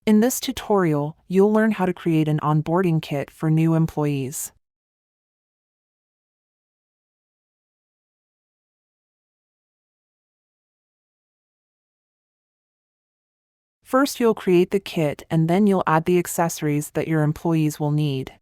In this tutorial, you'll learn how to create an onboarding kit for new employees. First, you'll create the kit and then you'll add the accessories that your employees will need.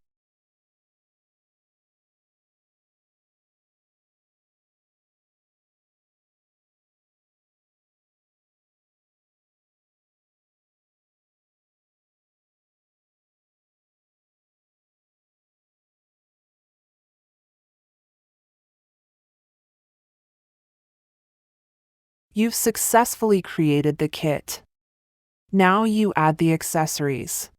You've successfully created the kit. Now you add the accessories.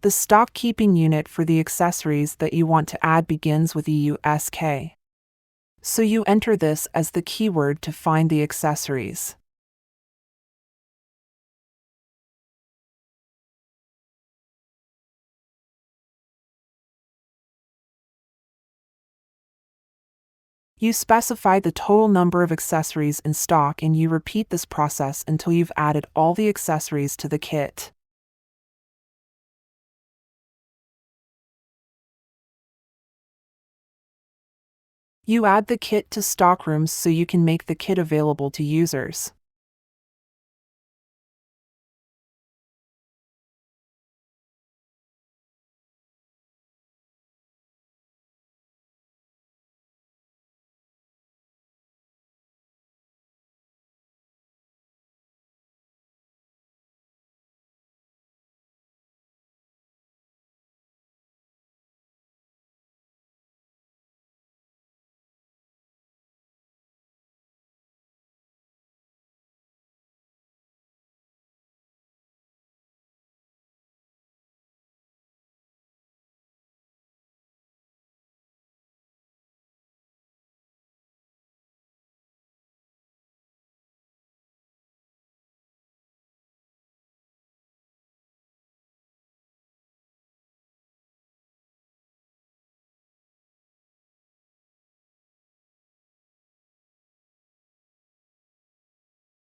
The stock keeping unit for the accessories that you want to add begins with EUSK. So you enter this as the keyword to find the accessories. You specify the total number of accessories in stock and you repeat this process until you've added all the accessories to the kit. You add the kit to stock rooms so you can make the kit available to users.